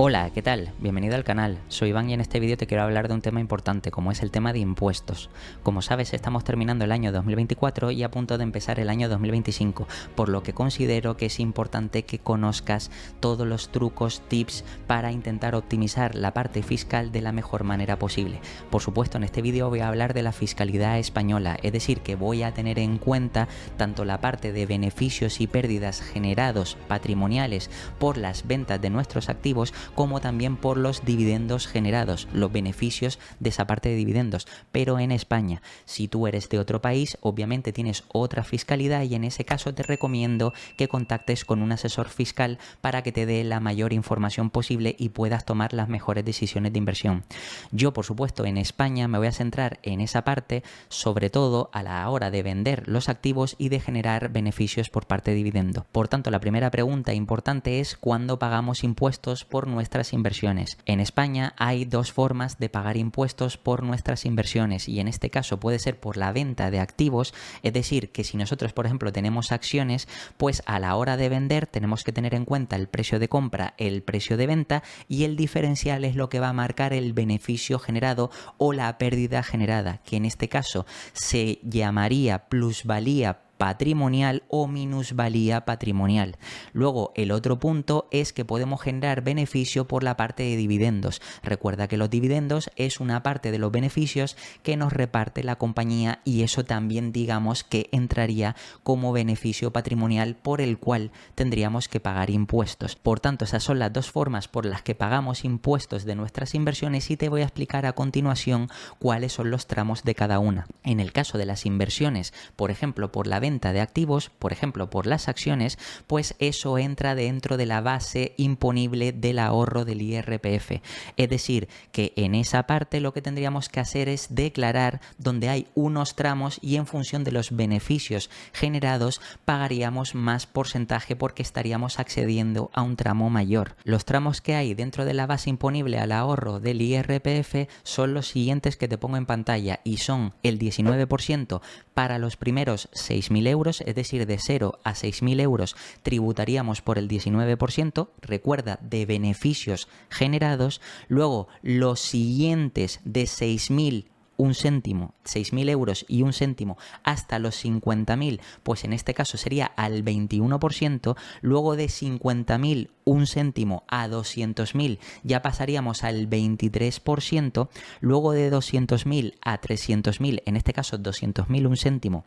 Hola, ¿qué tal? Bienvenido al canal, soy Iván y en este vídeo te quiero hablar de un tema importante como es el tema de impuestos. Como sabes, estamos terminando el año 2024 y a punto de empezar el año 2025, por lo que considero que es importante que conozcas todos los trucos, tips para intentar optimizar la parte fiscal de la mejor manera posible. Por supuesto, en este vídeo voy a hablar de la fiscalidad española, es decir, que voy a tener en cuenta tanto la parte de beneficios y pérdidas generados patrimoniales por las ventas de nuestros activos, como también por los dividendos generados, los beneficios de esa parte de dividendos, pero en España. Si tú eres de otro país, obviamente tienes otra fiscalidad y en ese caso te recomiendo que contactes con un asesor fiscal para que te dé la mayor información posible y puedas tomar las mejores decisiones de inversión. Yo, por supuesto, en España me voy a centrar en esa parte, sobre todo a la hora de vender los activos y de generar beneficios por parte de dividendo. Por tanto, la primera pregunta importante es ¿cuándo pagamos impuestos por nuestras inversiones? En España hay dos formas de pagar impuestos por nuestras inversiones y en este caso puede ser por la venta de activos, es decir, que si nosotros, por ejemplo, tenemos acciones, pues a la hora de vender tenemos que tener en cuenta el precio de compra, el precio de venta y el diferencial es lo que va a marcar el beneficio generado o la pérdida generada, que en este caso se llamaría plusvalía patrimonial o minusvalía patrimonial. Luego, el otro punto es que podemos generar beneficio por la parte de dividendos. Recuerda que los dividendos es una parte de los beneficios que nos reparte la compañía y eso también digamos que entraría como beneficio patrimonial por el cual tendríamos que pagar impuestos. Por tanto, esas son las dos formas por las que pagamos impuestos de nuestras inversiones y te voy a explicar a continuación cuáles son los tramos de cada una. En el caso de las inversiones, por ejemplo, por la venta de activos, por ejemplo por las acciones, pues eso entra dentro de la base imponible del ahorro del IRPF. Es decir, que en esa parte lo que tendríamos que hacer es declarar donde hay unos tramos y en función de los beneficios generados pagaríamos más porcentaje porque estaríamos accediendo a un tramo mayor. Los tramos que hay dentro de la base imponible al ahorro del IRPF son los siguientes que te pongo en pantalla y son el 19% para los primeros 6.000 euros, es decir, de 0 a 6.000 euros tributaríamos por el 19%, recuerda, de beneficios generados. Luego, los siguientes de 6.000 un céntimo, 6.000 euros y un céntimo hasta los 50.000, pues en este caso sería al 21%, luego de 50.000 un céntimo a 200.000 ya pasaríamos al 23%, luego de 200.000 a 300.000, en este caso 200.000 un céntimo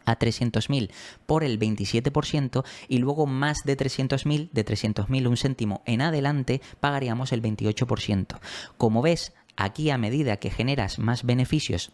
a 300.000 por el 27% y luego más de 300.000 un céntimo en adelante pagaríamos el 28%. Como ves, aquí a medida que generas más beneficios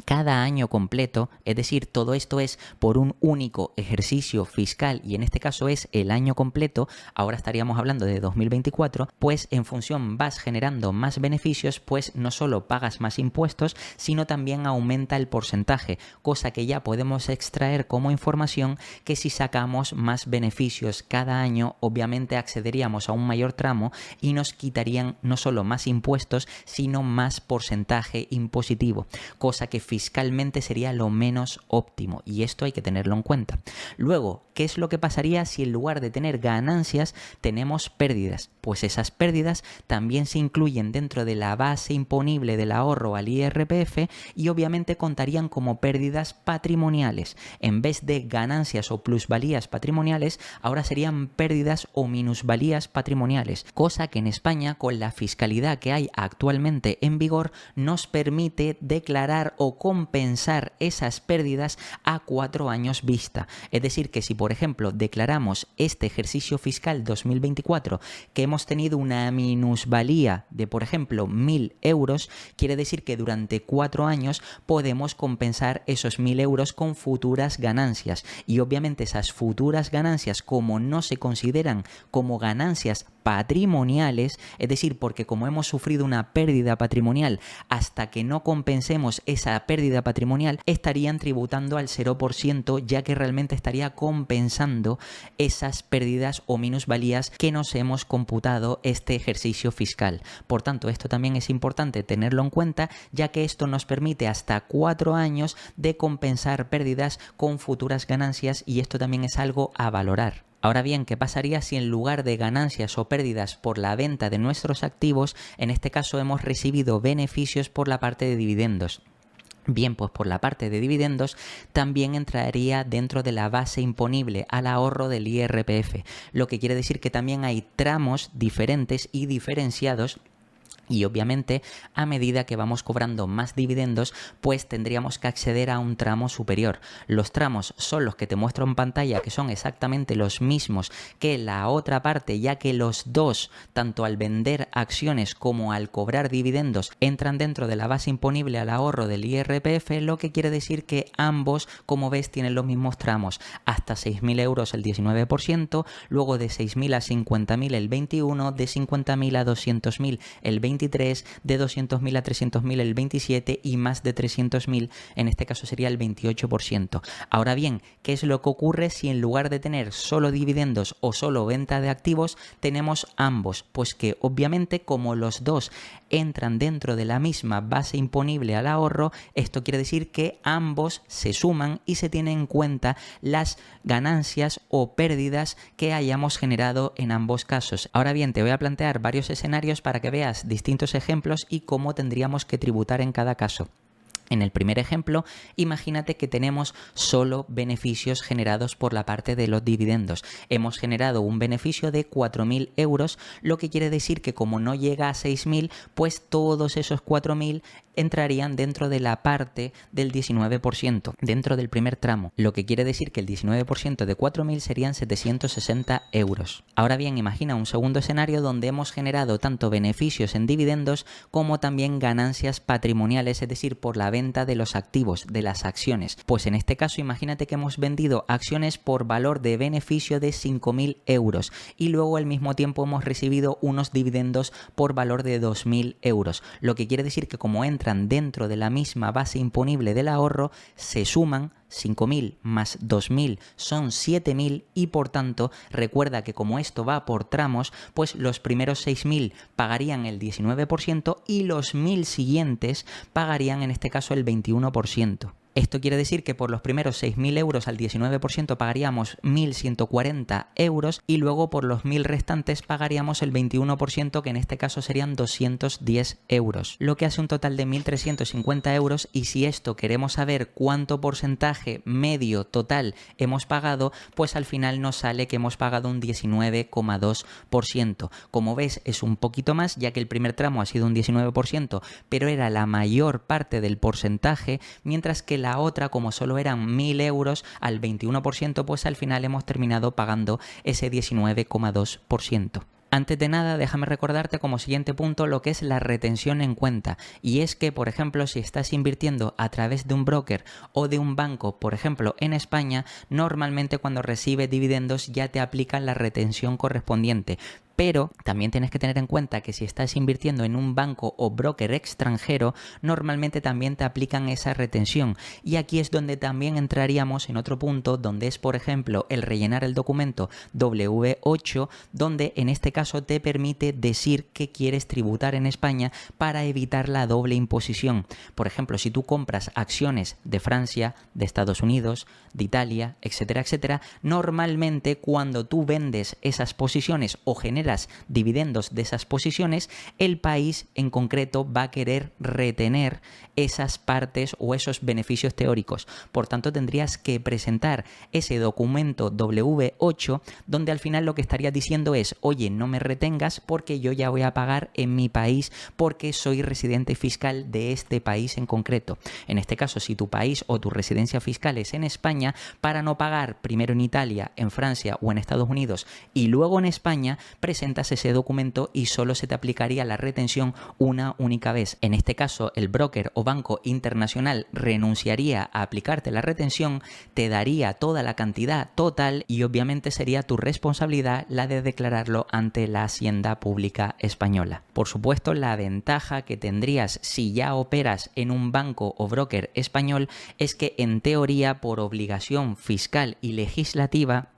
cada año completo, es decir, todo esto es por un único ejercicio fiscal y en este caso es el año completo, ahora estaríamos hablando de 2024, pues en función vas generando más beneficios, pues no solo pagas más impuestos, sino también aumenta el porcentaje, cosa que ya podemos extraer como información que si sacamos más beneficios cada año, obviamente accederíamos a un mayor tramo y nos quitarían no solo más impuestos, sino más porcentaje impositivo, cosa que fiscalmente sería lo menos óptimo y esto hay que tenerlo en cuenta. Luego, ¿qué es lo que pasaría si en lugar de tener ganancias tenemos pérdidas? Pues esas pérdidas también se incluyen dentro de la base imponible del ahorro al IRPF y obviamente contarían como pérdidas patrimoniales. En vez de ganancias o plusvalías patrimoniales, ahora serían pérdidas o minusvalías patrimoniales, cosa que en España, con la fiscalidad que hay actualmente en vigor, nos permite declarar o compensar esas pérdidas a 4 años vista. Es decir, que si por ejemplo declaramos este ejercicio fiscal 2024 que hemos tenido una minusvalía de por ejemplo 1.000 euros, quiere decir que durante 4 años podemos compensar esos 1.000 euros con futuras ganancias y obviamente esas futuras ganancias, como no se consideran como ganancias patrimoniales, es decir, porque como hemos sufrido una pérdida patrimonial, hasta que no compensemos esa pérdida patrimonial, estarían tributando al 0%, ya que realmente estaría compensando esas pérdidas o minusvalías que nos hemos computado este ejercicio fiscal. Por tanto, esto también es importante tenerlo en cuenta, ya que esto nos permite hasta 4 años de compensar pérdidas con futuras ganancias y esto también es algo a valorar. Ahora bien, ¿qué pasaría si en lugar de ganancias o pérdidas por la venta de nuestros activos, en este caso hemos recibido beneficios por la parte de dividendos? Bien, pues por la parte de dividendos también entraría dentro de la base imponible al ahorro del IRPF, lo que quiere decir que también hay tramos diferentes y diferenciados. Y obviamente a medida que vamos cobrando más dividendos, pues tendríamos que acceder a un tramo superior. Los tramos son los que te muestro en pantalla, que son exactamente los mismos que la otra parte, ya que los dos, tanto al vender acciones como al cobrar dividendos, entran dentro de la base imponible al ahorro del IRPF, lo que quiere decir que ambos, como ves, tienen los mismos tramos. Hasta 6.000 euros el 19%, luego de 6.000 a 50.000 el 21%, de 50.000 a 200.000 el 23%, de 200.000 a 300.000 el 27% y más de 300.000 en este caso sería el 28%. Ahora bien, ¿qué es lo que ocurre si en lugar de tener solo dividendos o solo venta de activos tenemos ambos? Pues que obviamente como los dos entran dentro de la misma base imponible al ahorro, esto quiere decir que ambos se suman y se tienen en cuenta las ganancias o pérdidas que hayamos generado en ambos casos. Ahora bien, te voy a plantear varios escenarios para que veas distintos ejemplos y cómo tendríamos que tributar en cada caso. En el primer ejemplo, imagínate que tenemos solo beneficios generados por la parte de los dividendos. Hemos generado un beneficio de 4.000 euros, lo que quiere decir que como no llega a 6.000, pues todos esos 4.000 entrarían dentro de la parte del 19%, dentro del primer tramo, lo que quiere decir que el 19% de 4.000 serían 760 euros. Ahora bien, imagina un segundo escenario donde hemos generado tanto beneficios en dividendos como también ganancias patrimoniales, es decir, por la venta de los activos, de las acciones. Pues en este caso, imagínate que hemos vendido acciones por valor de beneficio de 5.000 euros y luego al mismo tiempo hemos recibido unos dividendos por valor de 2.000 euros, lo que quiere decir que como entran dentro de la misma base imponible del ahorro, se suman 5.000 más 2.000 son 7.000 y por tanto recuerda que como esto va por tramos, pues los primeros 6.000 pagarían el 19% y los 1.000 siguientes pagarían en este caso el 21%. Esto quiere decir que por los primeros 6.000 euros al 19% pagaríamos 1.140 euros y luego por los 1.000 restantes pagaríamos el 21%, que en este caso serían 210 euros, lo que hace un total de 1.350 euros. Y si esto queremos saber cuánto porcentaje medio total hemos pagado, pues al final nos sale que hemos pagado un 19,2%. Como ves, es un poquito más, ya que el primer tramo ha sido un 19%, pero era la mayor parte del porcentaje, mientras que la otra, como solo eran 1.000 euros al 21%, pues al final hemos terminado pagando ese 19,2%. Antes de nada, déjame recordarte como siguiente punto lo que es la retención en cuenta. Y es que, por ejemplo, si estás invirtiendo a través de un broker o de un banco, por ejemplo, en España, normalmente cuando recibes dividendos ya te aplican la retención correspondiente. Pero también tienes que tener en cuenta que si estás invirtiendo en un banco o broker extranjero, normalmente también te aplican esa retención. Y aquí es donde también entraríamos en otro punto, donde es, por ejemplo, el rellenar el documento W8, donde en este caso te permite decir que quieres tributar en España para evitar la doble imposición. Por ejemplo, si tú compras acciones de Francia, de Estados Unidos, de Italia, etcétera, etcétera, normalmente cuando tú vendes esas posiciones o generas dividendos de esas posiciones, el país en concreto va a querer retener esas partes o esos beneficios teóricos. Por tanto, tendrías que presentar ese documento W8 donde al final lo que estarías diciendo es: oye, no me retengas porque yo ya voy a pagar en mi país porque soy residente fiscal de este país en concreto. En este caso, si tu país o tu residencia fiscal es en España, para no pagar primero en Italia, en Francia o en Estados Unidos y luego en España, presentas ese documento y solo se te aplicaría la retención una única vez. En este caso, el broker o banco internacional renunciaría a aplicarte la retención, te daría toda la cantidad total y obviamente sería tu responsabilidad la de declararlo ante la Hacienda Pública Española. Por supuesto, la ventaja que tendrías si ya operas en un banco o broker español es que en teoría, por obligación fiscal y legislativa,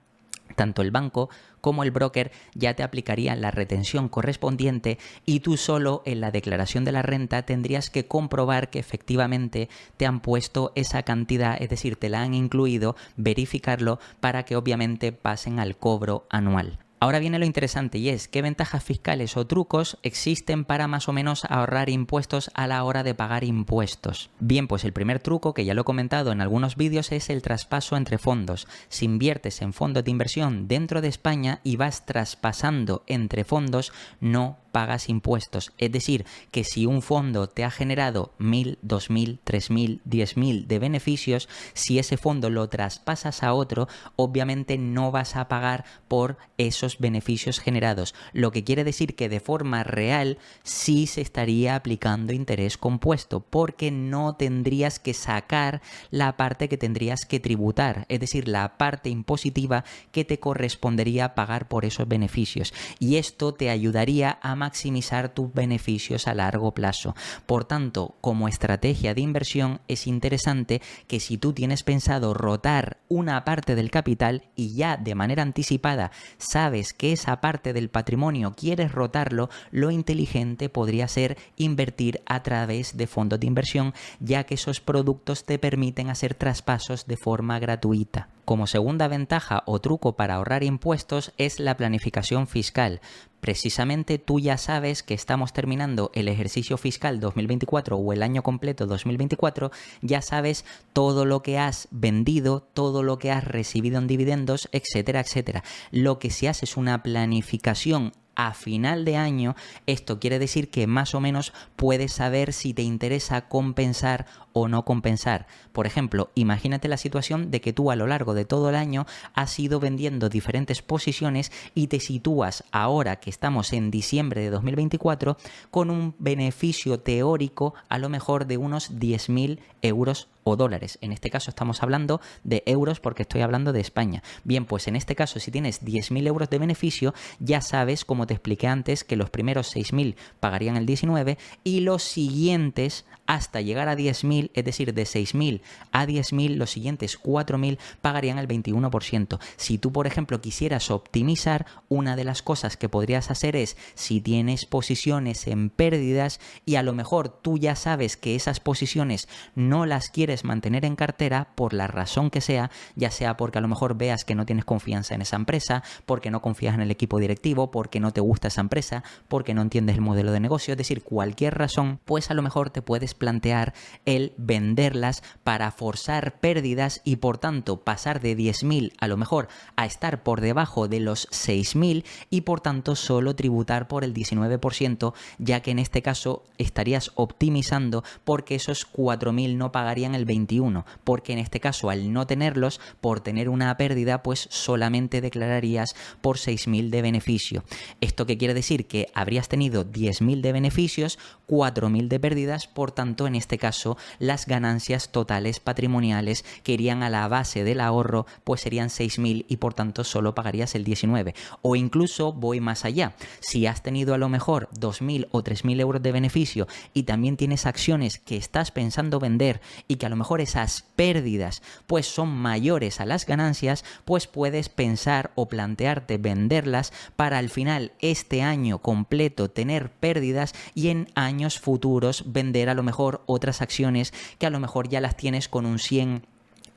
tanto el banco como el broker ya te aplicarían la retención correspondiente y tú solo en la declaración de la renta tendrías que comprobar que efectivamente te han puesto esa cantidad, es decir, te la han incluido, verificarlo para que obviamente pasen al cobro anual. Ahora viene lo interesante y es qué ventajas fiscales o trucos existen para más o menos ahorrar impuestos a la hora de pagar impuestos. Bien, pues el primer truco, que ya lo he comentado en algunos vídeos, es el traspaso entre fondos. Si inviertes en fondos de inversión dentro de España y vas traspasando entre fondos, no pagas impuestos. Es decir, que si un fondo te ha generado 1.000, 2.000, 3.000, 10.000 de beneficios, si ese fondo lo traspasas a otro, obviamente no vas a pagar por esos beneficios generados. Lo que quiere decir que de forma real sí se estaría aplicando interés compuesto, porque no tendrías que sacar la parte que tendrías que tributar, es decir, la parte impositiva que te correspondería pagar por esos beneficios. Y esto te ayudaría a maximizar tus beneficios a largo plazo. Por tanto, como estrategia de inversión es interesante que si tú tienes pensado rotar una parte del capital y ya de manera anticipada sabes que esa parte del patrimonio quieres rotarlo, lo inteligente podría ser invertir a través de fondos de inversión, ya que esos productos te permiten hacer traspasos de forma gratuita. Como segunda ventaja o truco para ahorrar impuestos es la planificación fiscal. Precisamente tú ya sabes que estamos terminando el ejercicio fiscal 2024 o el año completo 2024, ya sabes todo lo que has vendido, todo lo que has recibido en dividendos, etcétera, etcétera. Lo que se hace es una planificación a final de año. Esto quiere decir que más o menos puedes saber si te interesa compensar o no compensar. Por ejemplo, imagínate la situación de que tú a lo largo de todo el año has ido vendiendo diferentes posiciones y te sitúas ahora que estamos en diciembre de 2024 con un beneficio teórico a lo mejor de unos 10.000 euros o dólares. En este caso estamos hablando de euros porque estoy hablando de España. Bien, pues en este caso si tienes 10.000 euros de beneficio, ya sabes, como te expliqué antes, que los primeros 6.000 pagarían el 19 y los siguientes hasta llegar a 10.000, es decir, de 6.000 a 10.000, los siguientes 4.000 pagarían el 21%. Si tú, por ejemplo, quisieras optimizar, una de las cosas que podrías hacer es, si tienes posiciones en pérdidas y a lo mejor tú ya sabes que esas posiciones no las quieres mantener en cartera por la razón que sea, ya sea porque a lo mejor veas que no tienes confianza en esa empresa, porque no confías en el equipo directivo, porque no te gusta esa empresa, porque no entiendes el modelo de negocio, es decir, cualquier razón, pues a lo mejor te puedes plantear el venderlas para forzar pérdidas y por tanto pasar de 10.000 a lo mejor a estar por debajo de los 6.000 y por tanto solo tributar por el 19%, ya que en este caso estarías optimizando porque esos 4.000 no pagarían el 21%, porque en este caso al no tenerlos, por tener una pérdida, pues solamente declararías por 6.000 de beneficio. ¿Esto qué quiere decir? Que habrías tenido 10.000 de beneficios, 4.000 de pérdidas, por tanto en este caso las ganancias totales patrimoniales que irían a la base del ahorro pues serían 6.000 y por tanto solo pagarías el 19%. O incluso voy más allá, si has tenido a lo mejor 2.000 o 3.000 euros de beneficio y también tienes acciones que estás pensando vender y que a lo mejor esas pérdidas pues son mayores a las ganancias, pues puedes pensar o plantearte venderlas para al final este año completo tener pérdidas y en años futuros vender a lo mejor otras acciones que a lo mejor ya las tienes con un 100,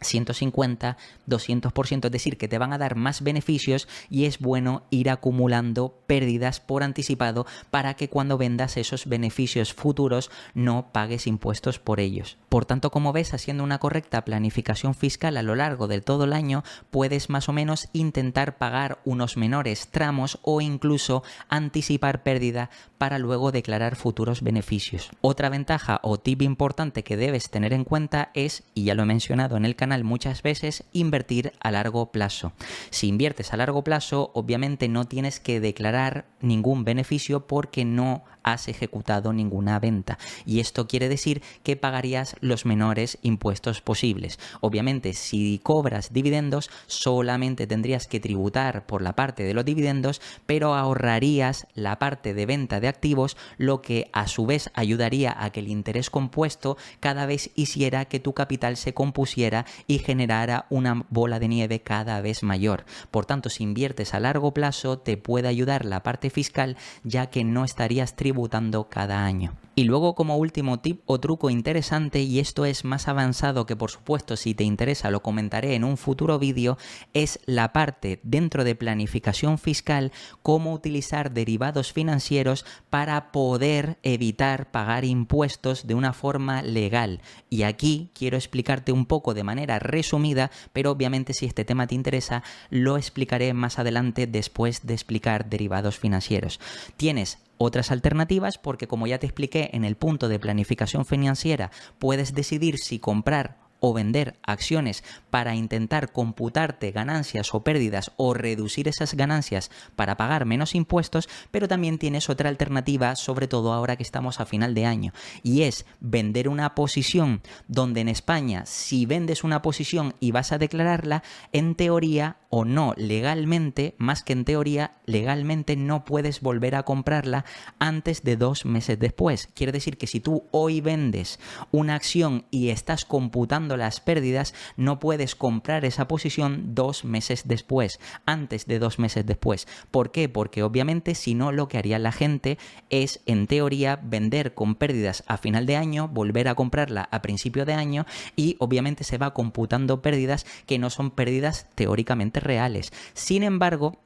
150, 200%, es decir, que te van a dar más beneficios y es bueno ir acumulando pérdidas por anticipado para que cuando vendas esos beneficios futuros no pagues impuestos por ellos. Por tanto, como ves, haciendo una correcta planificación fiscal a lo largo de todo el año, puedes más o menos intentar pagar unos menores tramos o incluso anticipar pérdida para luego declarar futuros beneficios. Otra ventaja o tip importante que debes tener en cuenta es, y ya lo he mencionado en el canal muchas veces, invertir a largo plazo. Si inviertes a largo plazo, obviamente no tienes que declarar ningún beneficio porque no has ejecutado ninguna venta. Y esto quiere decir que pagarías los menores impuestos posibles. Obviamente, si cobras dividendos, solamente tendrías que tributar por la parte de los dividendos, pero ahorrarías la parte de venta de activos, lo que a su vez ayudaría a que el interés compuesto cada vez hiciera que tu capital se compusiera y generara una bola de nieve cada vez mayor. Por tanto, si inviertes a largo plazo, te puede ayudar la parte fiscal, ya que no estarías tributando cada año. Y luego, como último tip o truco interesante, y esto es más avanzado que por supuesto si te interesa lo comentaré en un futuro vídeo, es la parte dentro de planificación fiscal, cómo utilizar derivados financieros para poder evitar pagar impuestos de una forma legal. Y aquí quiero explicarte un poco de manera resumida, pero obviamente si este tema te interesa, lo explicaré más adelante después de explicar derivados financieros. Tienes otras alternativas porque, como ya te expliqué en el punto de planificación financiera, puedes decidir si comprar o vender acciones para intentar computarte ganancias o pérdidas o reducir esas ganancias para pagar menos impuestos, pero también tienes otra alternativa, sobre todo ahora que estamos a final de año, y es vender una posición, donde en España si vendes una posición y vas a declararla, en teoría o no legalmente, más que en teoría, legalmente no puedes volver a comprarla antes de 2 meses después. Quiere decir que si tú hoy vendes una acción y estás computando las pérdidas, no puedes comprar esa posición 2 meses después, antes de 2 meses después. ¿Por qué? Porque obviamente si no, lo que haría la gente es, en teoría, vender con pérdidas a final de año, volver a comprarla a principio de año y obviamente se va computando pérdidas que no son pérdidas teóricamente reales. Sin embargo,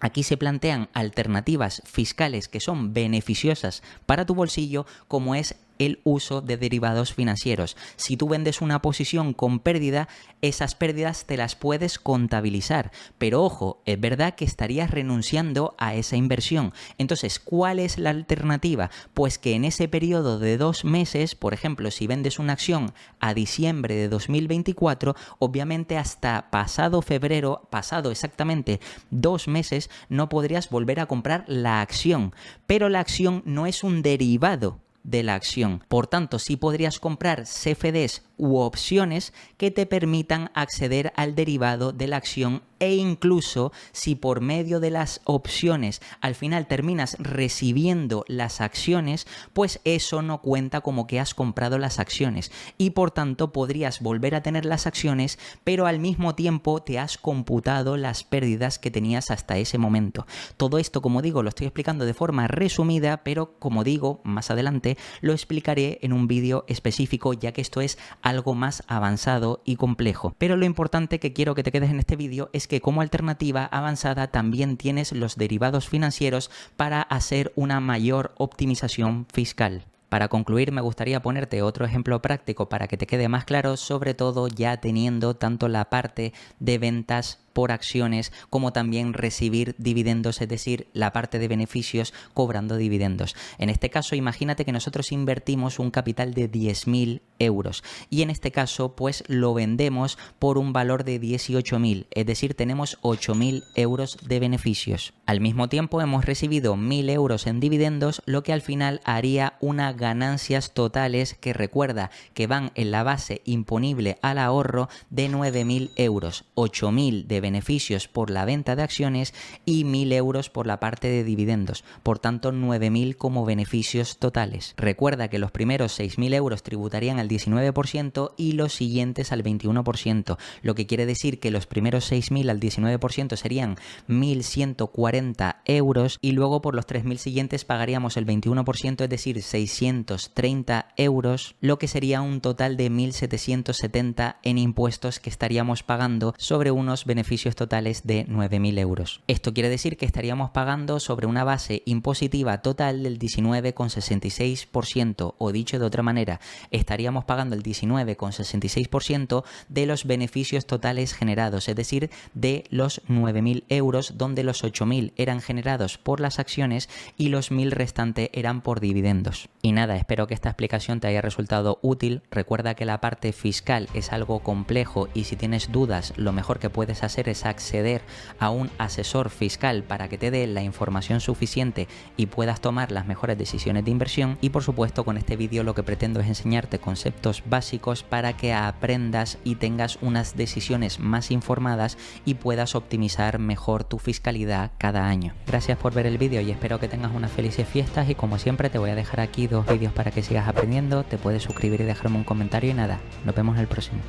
aquí se plantean alternativas fiscales que son beneficiosas para tu bolsillo, como es el uso de derivados financieros. Si tú vendes una posición con pérdida, esas pérdidas te las puedes contabilizar. Pero ojo, es verdad que estarías renunciando a esa inversión. Entonces, ¿cuál es la alternativa? Pues que en ese periodo de 2 meses, por ejemplo, si vendes una acción a diciembre de 2024, obviamente hasta pasado febrero, pasado exactamente 2 meses, no podrías volver a comprar la acción. Pero la acción no es un derivado de la acción. Por tanto, sí podrías comprar CFDs u opciones que te permitan acceder al derivado de la acción, e incluso si por medio de las opciones al final terminas recibiendo las acciones, pues eso no cuenta como que has comprado las acciones y por tanto podrías volver a tener las acciones, pero al mismo tiempo te has computado las pérdidas que tenías hasta ese momento. Todo esto, como digo, lo estoy explicando de forma resumida, pero como digo, más adelante lo explicaré en un vídeo específico, ya que esto es algo más avanzado y complejo. Pero lo importante que quiero que te quedes en este vídeo es que como alternativa avanzada también tienes los derivados financieros para hacer una mayor optimización fiscal. Para concluir, me gustaría ponerte otro ejemplo práctico para que te quede más claro, sobre todo ya teniendo tanto la parte de ventas por acciones como también recibir dividendos, es decir, la parte de beneficios cobrando dividendos. En este caso, imagínate que nosotros invertimos un capital de 10.000 euros y en este caso pues lo vendemos por un valor de 18.000, es decir, tenemos 8.000 euros de beneficios. Al mismo tiempo hemos recibido 1.000 euros en dividendos, lo que al final haría unas ganancias totales que recuerda que van en la base imponible al ahorro de 9.000 euros, 8.000 de beneficios por la venta de acciones y 1.000 euros por la parte de dividendos, por tanto 9.000 como beneficios totales. Recuerda que los primeros 6.000 euros tributarían al 19% y los siguientes al 21%, lo que quiere decir que los primeros 6.000 al 19% serían 1.140 euros y luego por los 3.000 siguientes pagaríamos el 21%, es decir, 630 euros, lo que sería un total de 1.770 en impuestos que estaríamos pagando sobre unos beneficios totales de 9.000 euros. Esto quiere decir que estaríamos pagando sobre una base impositiva total del 19,66%, o dicho de otra manera, estaríamos pagando el 19,66% de los beneficios totales generados, es decir, de los 9.000 euros, donde los 8.000 eran generados por las acciones y los 1.000 restantes eran por dividendos. Y nada, espero que esta explicación te haya resultado útil. Recuerda que la parte fiscal es algo complejo y si tienes dudas, lo mejor que puedes hacer es acceder a un asesor fiscal para que te dé la información suficiente y puedas tomar las mejores decisiones de inversión. Y por supuesto, con este vídeo lo que pretendo es enseñarte conceptos básicos para que aprendas y tengas unas decisiones más informadas y puedas optimizar mejor tu fiscalidad cada año. Gracias por ver el vídeo y espero que tengas unas felices fiestas, y como siempre te voy a dejar aquí 2 vídeos para que sigas aprendiendo. Te puedes suscribir y dejarme un comentario y nada, nos vemos en el próximo.